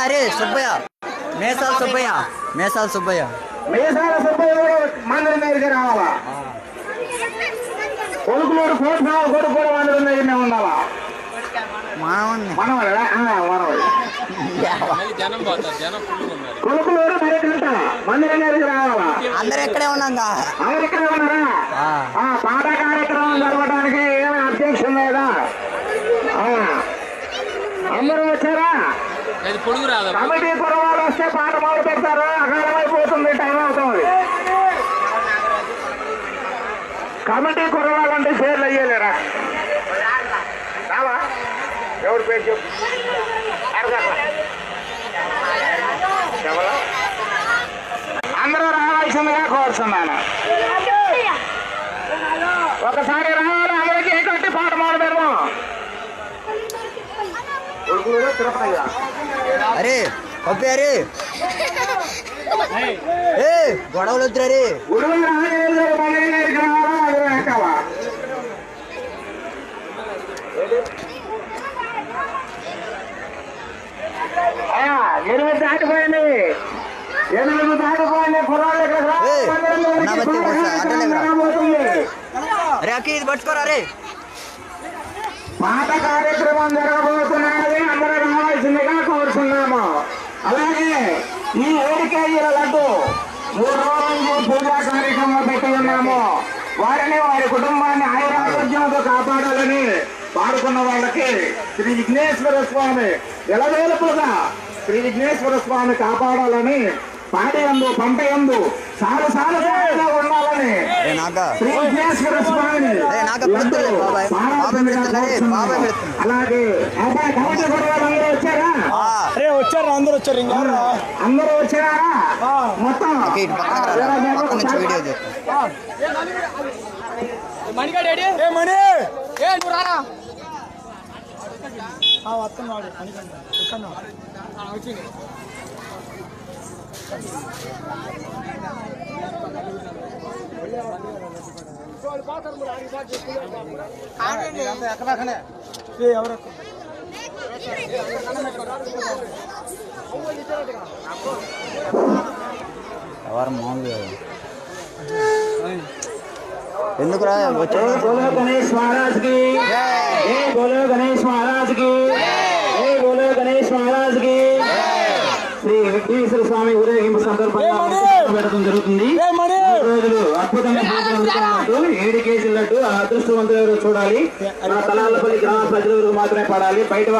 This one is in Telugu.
అరే సుబ్బయ్య మేసాల సుబ్బయ్య మేసాల సుబ్బయ్య మందిరం దగ్గరికి రావాలా? కొడుకులూరు కోట్నాలు కొడుకు కూడా మందిరం దగ్గరనే ఉండాలా? కొడుకులూరు బయటంట మందిరం దగ్గరికి రావాలా? అందరు ఎక్కడే ఉన్నాగా? అందరు ఇక్కడే ఉన్నారా? పాట కార్యక్రమం జరగడానికి ఏమైనా అబ్జెక్షన్ లేదా? అందరూ వచ్చారా? కమిటీ కురవాళ్ళు వస్తే పాట మొదలు పెడతారు. అకాలం అయిపోతుంది, టైం అవుతుంది. కమిటీ కురవాళ్ళంటే పేర్లు అయ్యలేరా? రావా? ఎవరి పేరు చెప్పు. అందరూ రావాల్సిందిగా కోరుతున్నాను. ఒకసారి రావాలి, అందరికీ కట్టి పాట మొదలు పెడదాం. అరే పప్పి అరే గొడవలు వద్దురే. ఎనిమిది దాటిపోయింది, కుర్రాళ్ళు అరే అక్కి ఇది పట్టుకోరా. అరే పాట కార్యక్రమం జరగబోతున్నది, అందరూ రావాల్సిందిగా కోరుతున్నాము. అలాగే ఈ 7 కేజీల లడ్డు 3 రోజులు పూజా కార్యక్రమం పెట్టి ఉన్నాము. వారిని వారి కుటుంబాన్ని ఆయురారోగ్యంతో కాపాడాలని పాడుకున్న వాళ్ళకి శ్రీ విఘ్నేశ్వర స్వామి ఎలవేలుపుగా శ్రీ విఘ్నేశ్వర స్వామి కాపాడాలని పాడి అందు పంట ఎందు సాలు ఉండాలని శ్రీ విఘ్నేశ్వర స్వామిని అలాగే కమిటీ కూడా అందరూ వచ్చారా? వచ్చారు, అందరూ వచ్చారు. అందరూ వచ్చారా? మొత్తం వస్తున్నాడు. ఎవరు మామూలుగా ఎందుకురా వచ్చా? బోలో గణేష్ మహారాజ్ కి, బోలో గణేష్ మహారాజ్ కి, బోలో గణేష్ మహారాజ్ కి. శ్రీ విఘ్నేశ్వర స్వామి ఊరేగింపు సందర్భంగా పెట్టడం జరుగుతుంది. 3 రోజులు అద్భుతంగా 7 కేజీల లడ్డు. ఆ అదృష్టవంతులు ఎవరో చూడాలి. నా తలాలపల్లి గ్రామ ప్రజలు మాత్రమే పడాలి. బయట